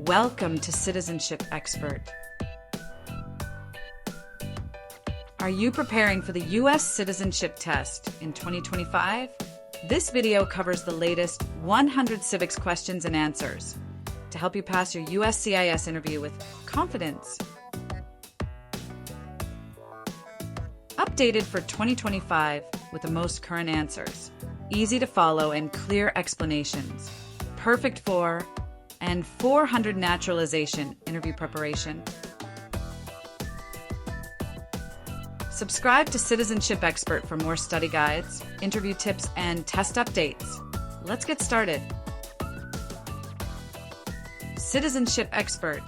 Welcome to Citizenship Expert. Are you preparing for the U.S. Citizenship Test in 2025? This video covers the latest 100 civics questions and answers to help you pass your USCIS interview with confidence. Updated for 2025 with the most current answers, easy to follow and clear explanations, perfect for and 400 naturalization interview preparation. Subscribe to Citizenship Expert for more study guides, interview tips, and test updates. Let's get started. Citizenship Expert.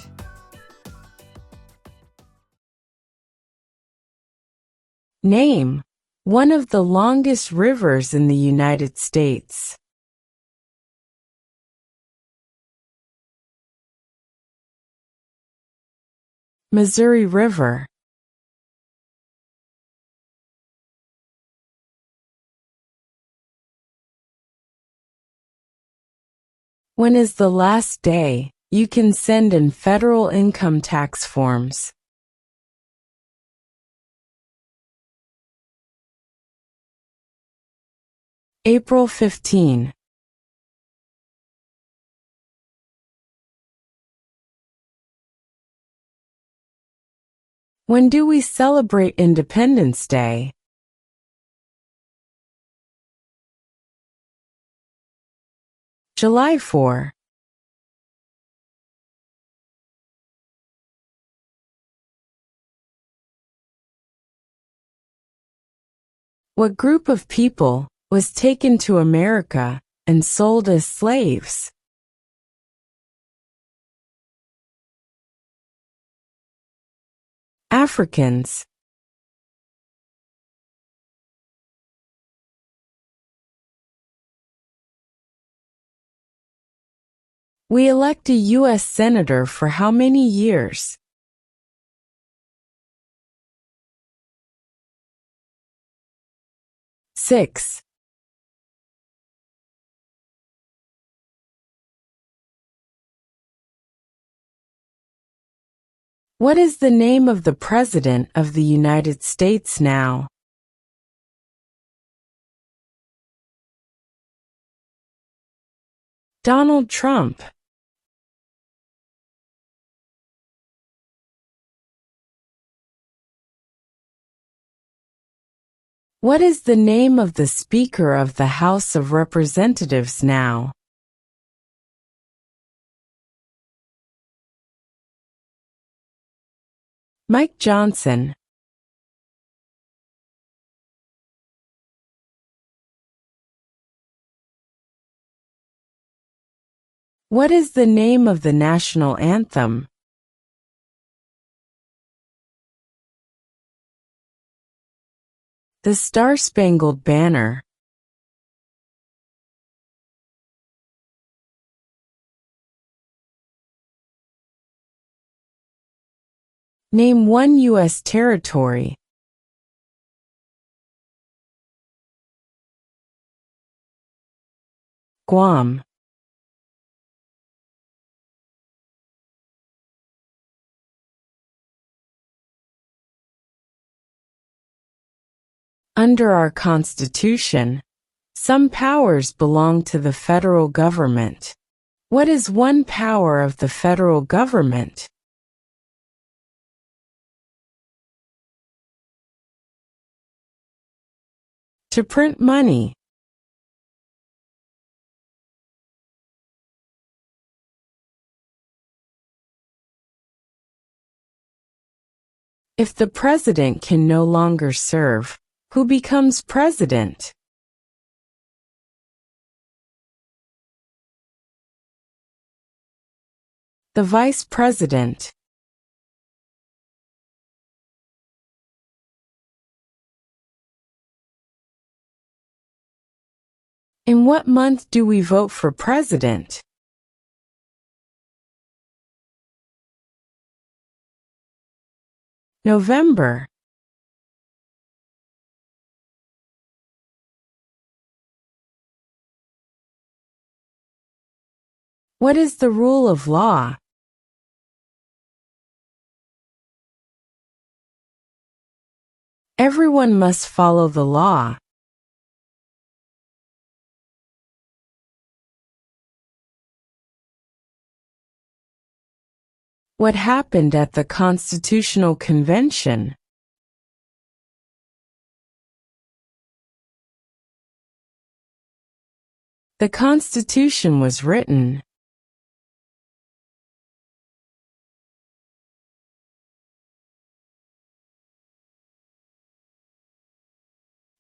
Name one of the longest rivers in the United States. Missouri River. When is the last day you can send in federal income tax forms? April 15. When do we celebrate Independence Day? July 4. What group of people was taken to America and sold as slaves? Africans. We elect a U.S. Senator for how many years? 6. What is the name of the President of the United States now? Donald Trump. What is the name of the Speaker of the House of Representatives now? Mike Johnson. What is the name of the national anthem? The Star-Spangled Banner. Name one U.S. territory. Guam. Under our Constitution, some powers belong to the federal government. What is one power of the federal government? To print money. If the president can no longer serve, who becomes president? The vice president. In what month do we vote for president? November. What is the rule of law? Everyone must follow the law. What happened at the Constitutional Convention? The Constitution was written.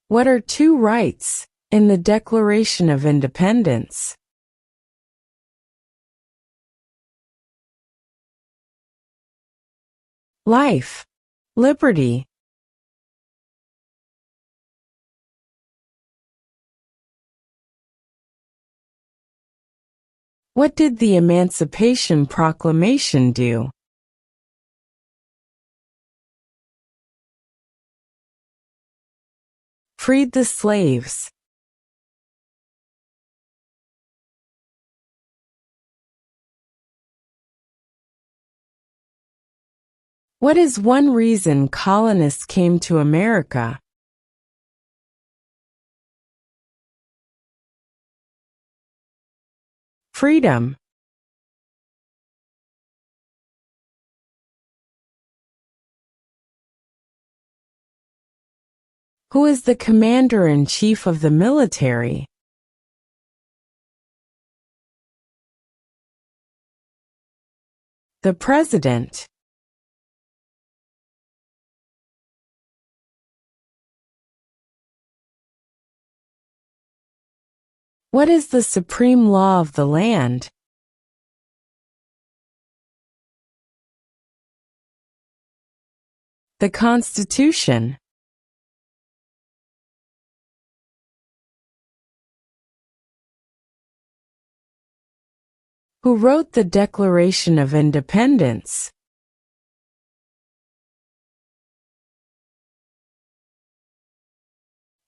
What are two rights in the Declaration of Independence? Life, liberty. What did the Emancipation Proclamation do? Freed the slaves. What is one reason colonists came to America? Freedom. Who is the commander-in-chief of the military? The president. What is the supreme law of the land? The Constitution. Who wrote the Declaration of Independence?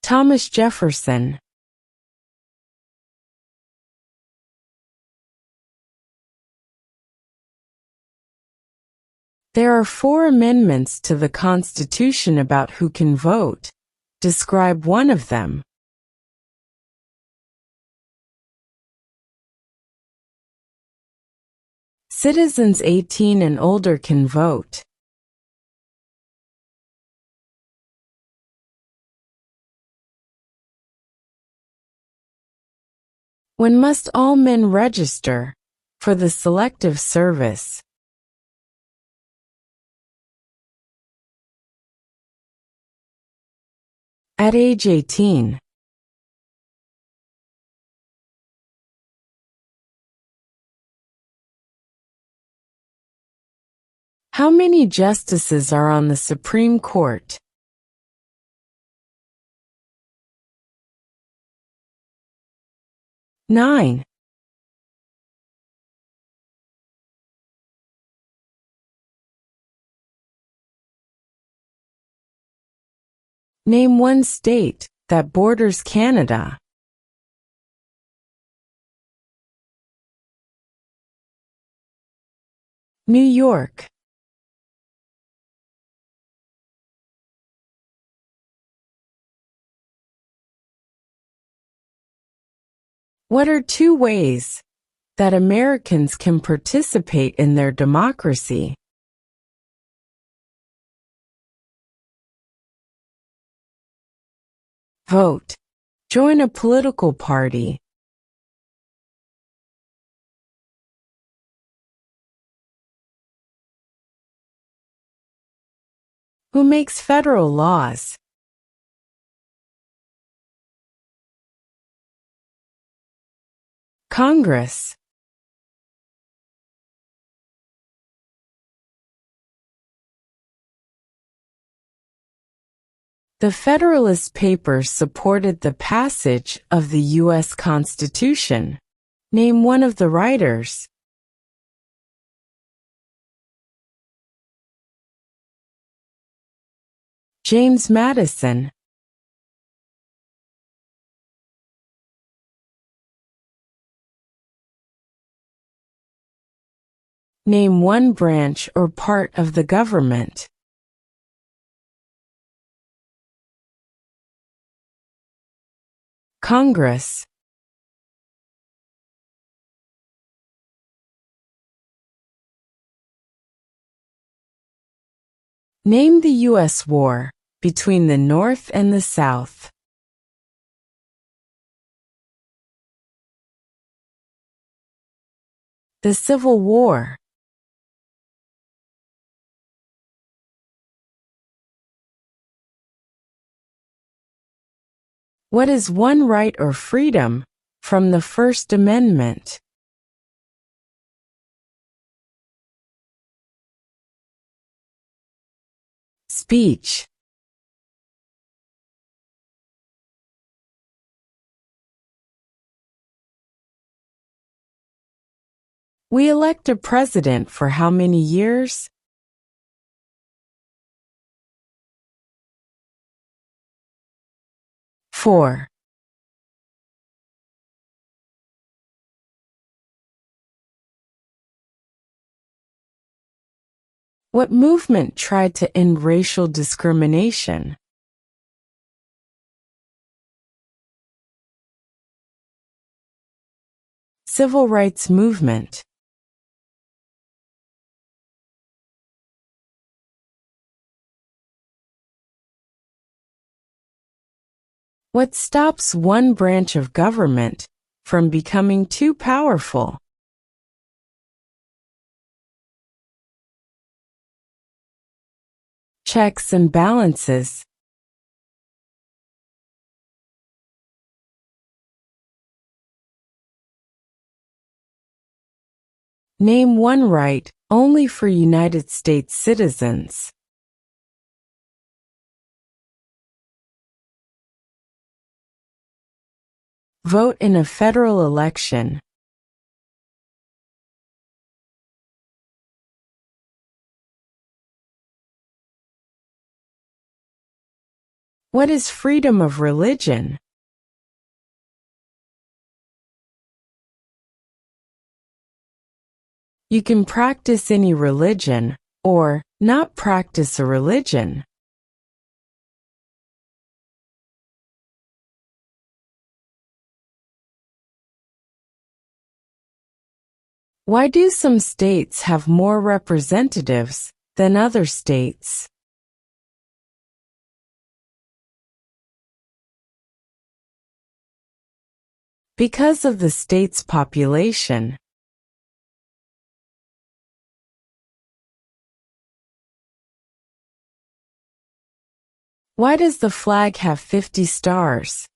Thomas Jefferson. There are 4 amendments to the Constitution about who can vote. Describe one of them. Citizens 18 and older can vote. When must all men register for the Selective Service? At age 18. How many justices are on the Supreme Court? Nine. Name one state that borders Canada. New York. What are 2 ways that Americans can participate in their democracy? Vote. Join a political party. Who makes federal laws? Congress. The Federalist Papers supported the passage of the U.S. Constitution. Name one of the writers. James Madison. Name one branch or part of the government. Congress. Name the U.S. war between the North and the South. The Civil War. What is one right or freedom from the First Amendment? Speech. We elect a president for how many years? 4. What movement tried to end racial discrimination? Civil rights movement. What stops one branch of government from becoming too powerful? Checks and balances. Name one right only for United States citizens. Vote in a federal election. What is freedom of religion? You can practice any religion, or not practice a religion. Why do some states have more representatives than other states? Because of the state's population. Why does the flag have 50 stars?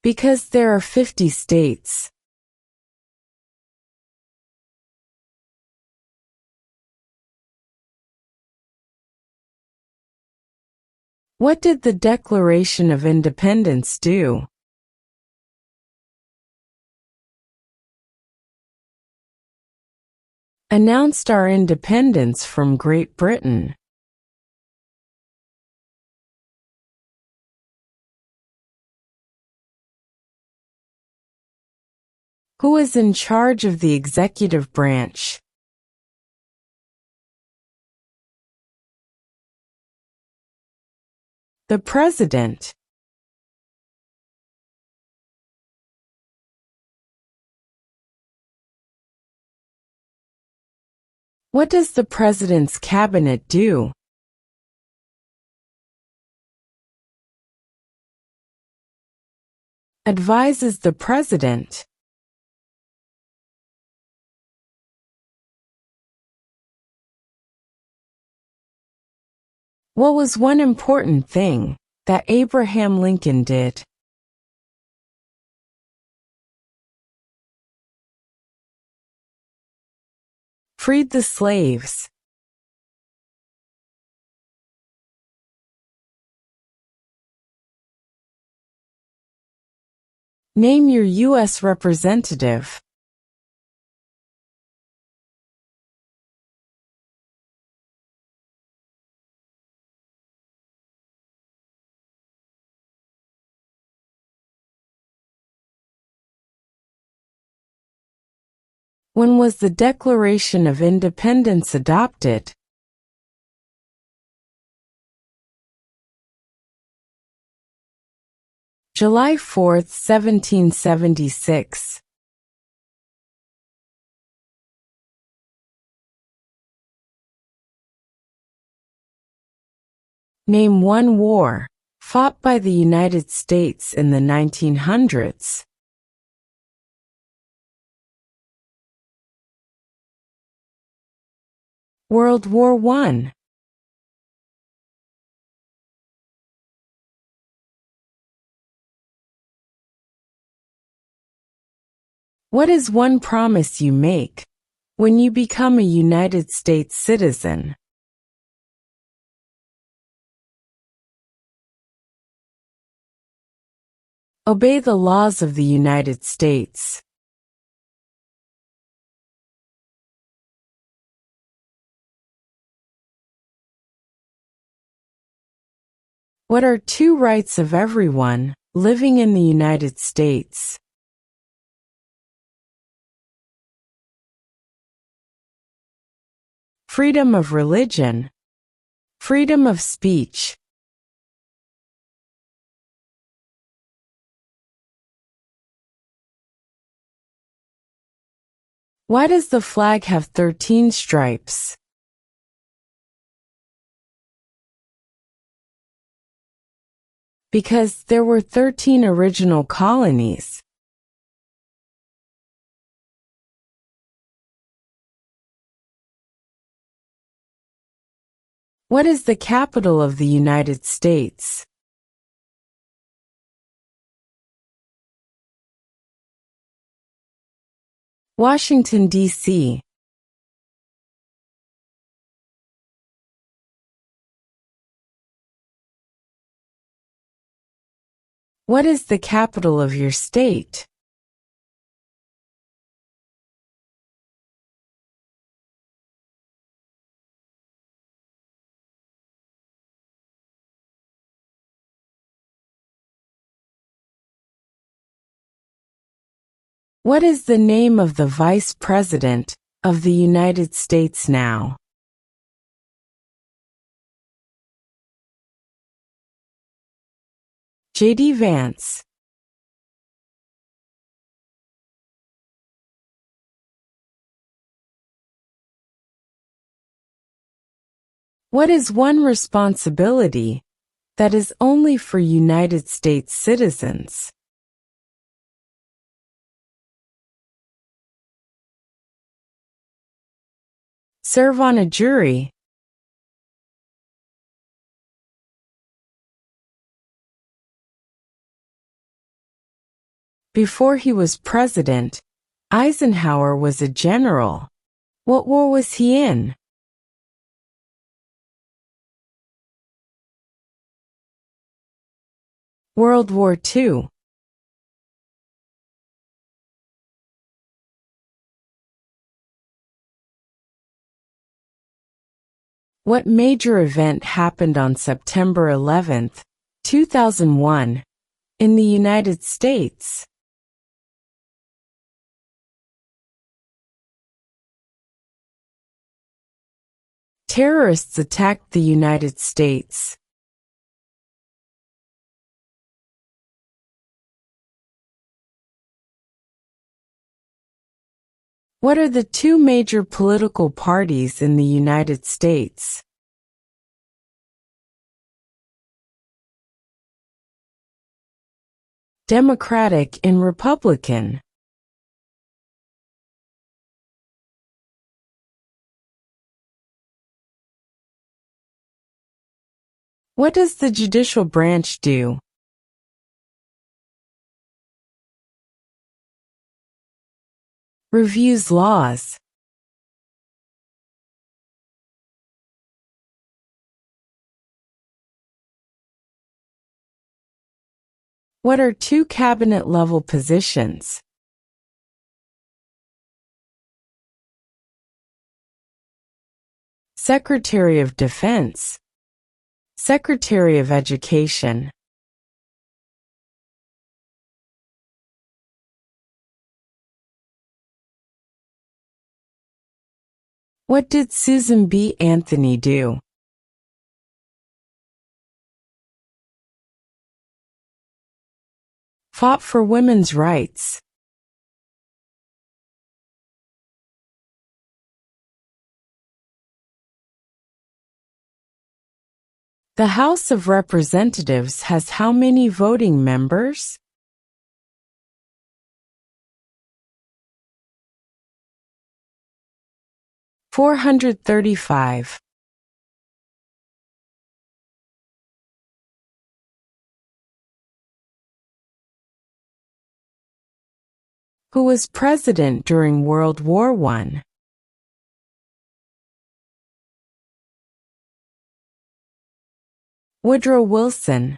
Because there are 50 states. What did the Declaration of Independence do? Announced our independence from Great Britain. Who is in charge of the executive branch? The President. What does the President's cabinet do? Advises the President. What was one important thing that Abraham Lincoln did? Freed the slaves. Name your U.S. representative. When was the Declaration of Independence adopted? July 4, 1776. Name one war fought by the United States in the 1900s. World War I. What is one promise you make when you become a United States citizen? Obey the laws of the United States. What are two rights of everyone living in the United States? Freedom of religion, freedom of speech. Why does the flag have 13 stripes? Because there were 13 original colonies. What is the capital of the United States? Washington, D.C. What is the capital of your state? What is the name of the Vice President of the United States now? J.D. Vance. What is one responsibility that is only for United States citizens? Serve on a jury. Before he was president, Eisenhower was a general. What war was he in? World War II. What major event happened on September 11, 2001, in the United States? Terrorists attacked the United States. What are the two major political parties in the United States? Democratic and Republican. What does the judicial branch do? Reviews laws. What are two cabinet-level positions? Secretary of Defense, Secretary of Education. What did Susan B. Anthony do? Fought for women's rights. The House of Representatives has how many voting members? (435). Who was president during World War I? Woodrow Wilson.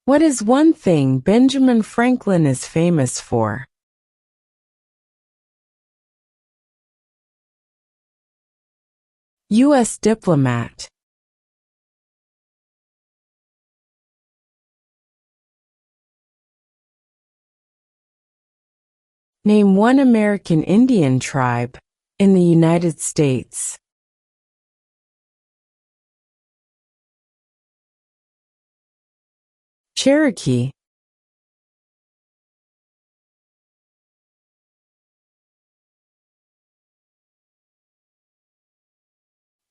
What is one thing Benjamin Franklin is famous for? U.S. diplomat. Name one American Indian tribe in the United States. Cherokee.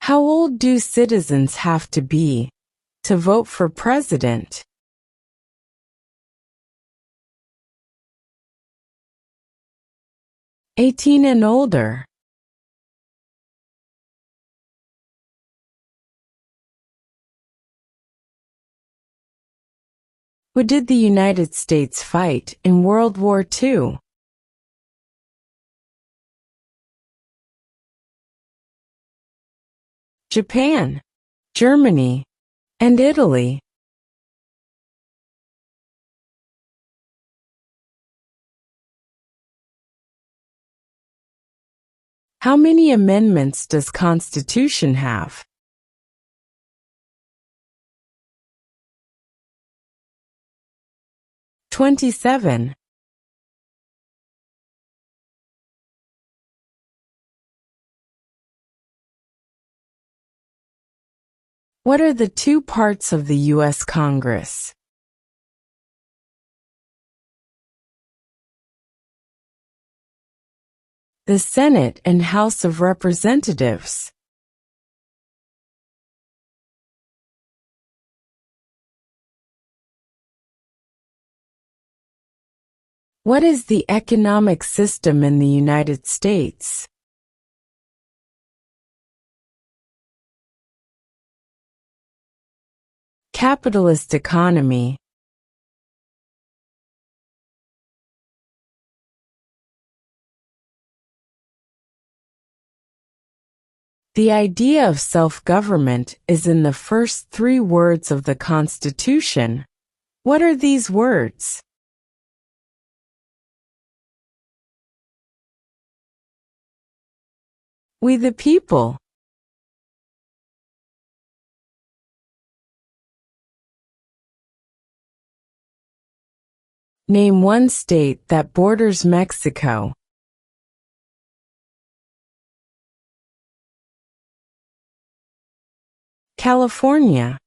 How old do citizens have to be to vote for president? 18 and older. Who did the United States fight in World War II? Japan, Germany, and Italy. How many amendments does Constitution have? (27). What are the two parts of the U.S. Congress? The Senate and House of Representatives. What is the economic system in the United States? Capitalist economy. The idea of self-government is in the first three words of the Constitution. What are these words? We the people. Name one state that borders Mexico. California.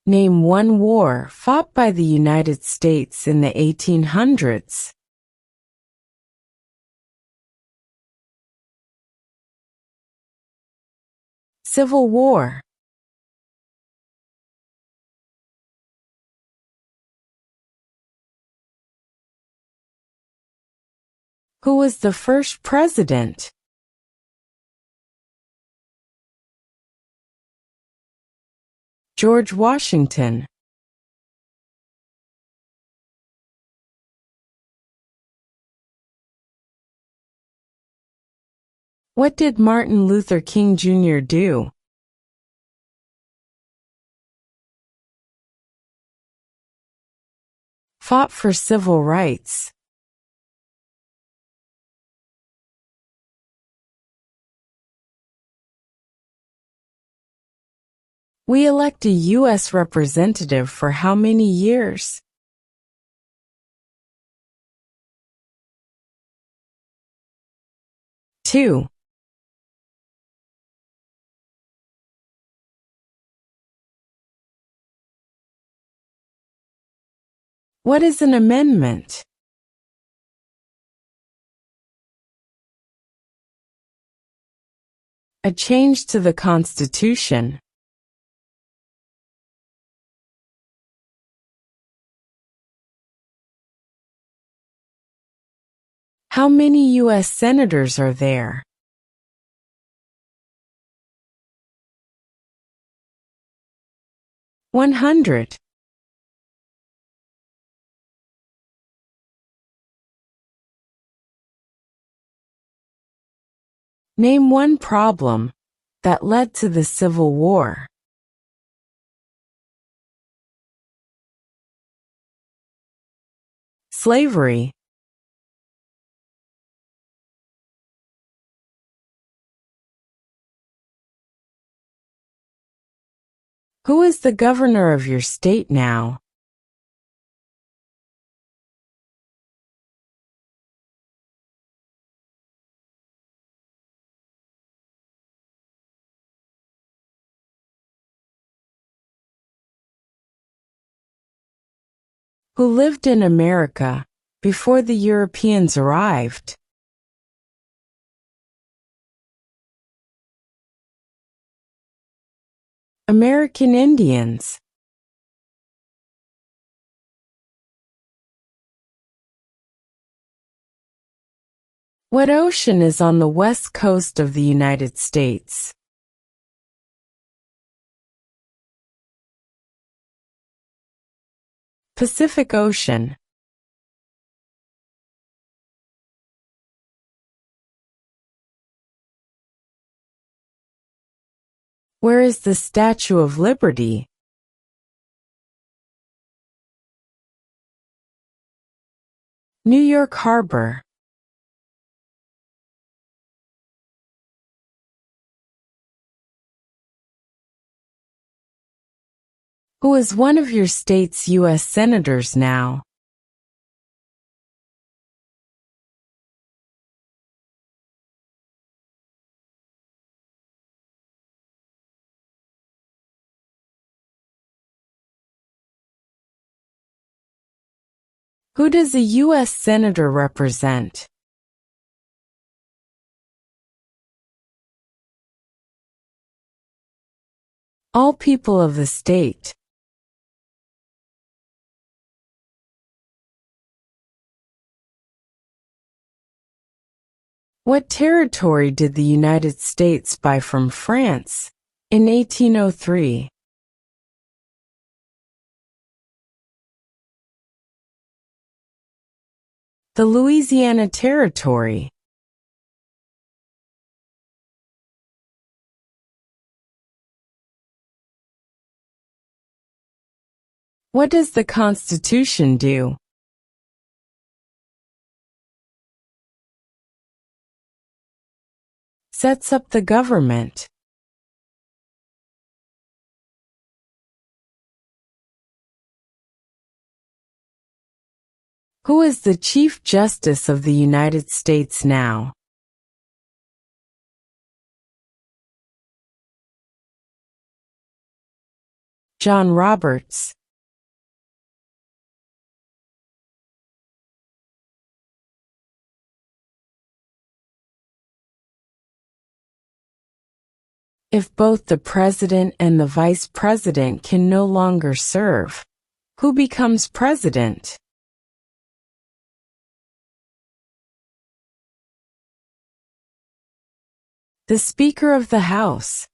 Name one war fought by the United States in the 1800s. Civil War. Who was the first president? George Washington. What did Martin Luther King Jr. do? Fought for civil rights. We elect a U.S. representative for how many years? 2. What is an amendment? A change to the Constitution. How many U.S. senators are there? $100. Name one problem that led to the Civil War. Slavery. Who is the governor of your state now? Who lived in America before the Europeans arrived? American Indians. What ocean is on the west coast of the United States? Pacific Ocean. Where is the Statue of Liberty? New York Harbor. Who is one of your state's U.S. senators now? Who does a U.S. senator represent? All people of the state. What territory did the United States buy from France in 1803? The Louisiana Territory. What does the Constitution do? Sets up the government. Who is the Chief Justice of the United States now? John Roberts. If both the president and the vice president can no longer serve, who becomes president? The Speaker of the House.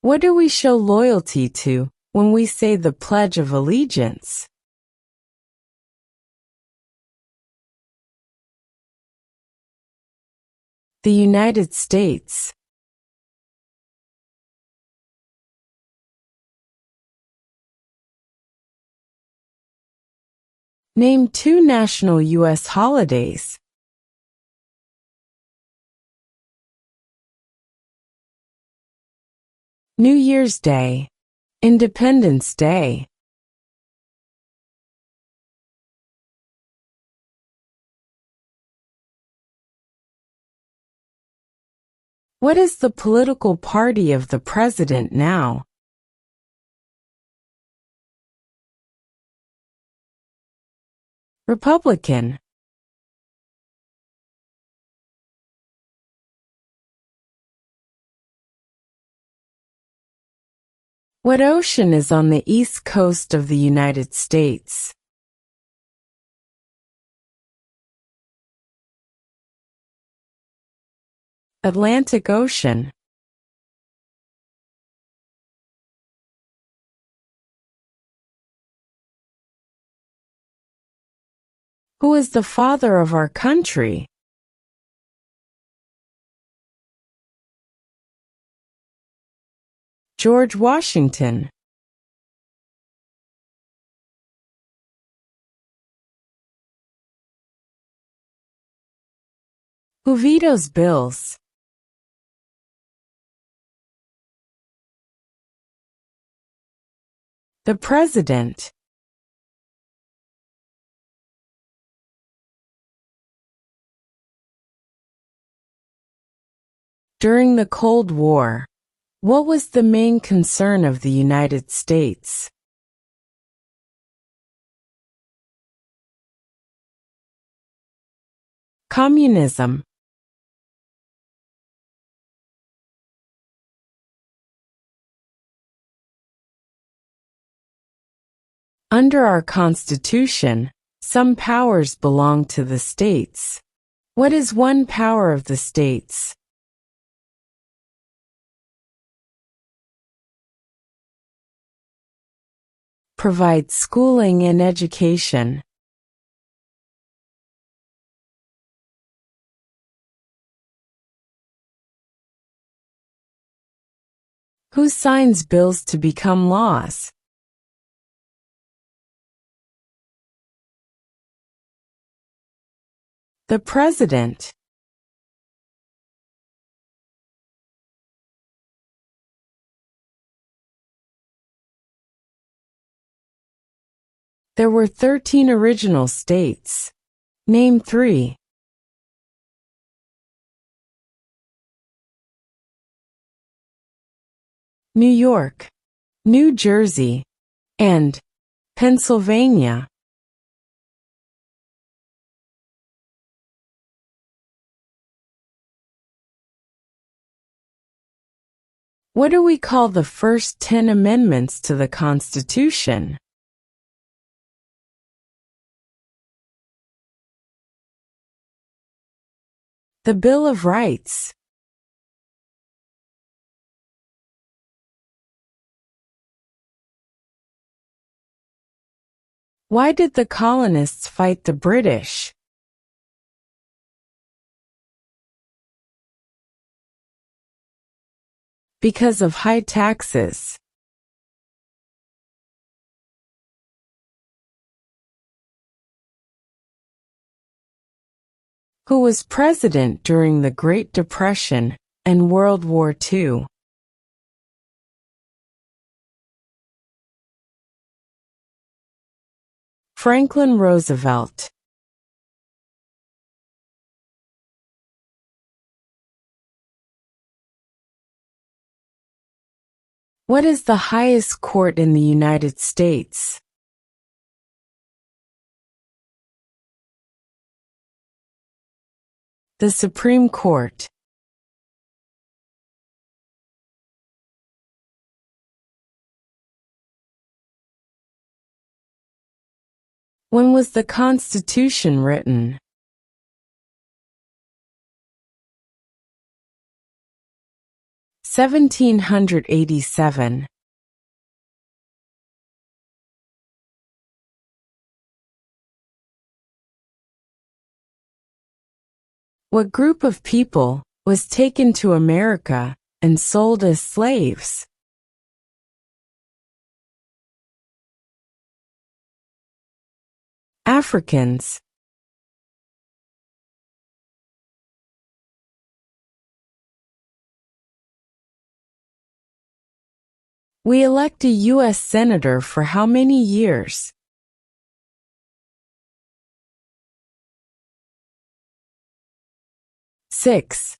What do we show loyalty to when we say the Pledge of Allegiance? The United States. Name 2 national U.S. holidays. New Year's Day. Independence Day. What is the political party of the president now? Republican. What ocean is on the east coast of the United States? Atlantic Ocean. Who is the father of our country? George Washington. Who vetoes bills? The president. During the Cold War, what was the main concern of the United States? Communism. Under our Constitution, some powers belong to the states. What is one power of the states? Provide schooling and education. Who signs bills to become laws? The president. There were 13 original states. Name 3. New York, New Jersey, and Pennsylvania. What do we call the first 10 amendments to the Constitution? The Bill of Rights. Why did the colonists fight the British? Because of high taxes. Who was president during the Great Depression and World War II? Franklin Roosevelt. What is the highest court in the United States? The Supreme Court. When was the Constitution written? (1787). What group of people was taken to America and sold as slaves? Africans. We elect a U.S. Senator for how many years? 6.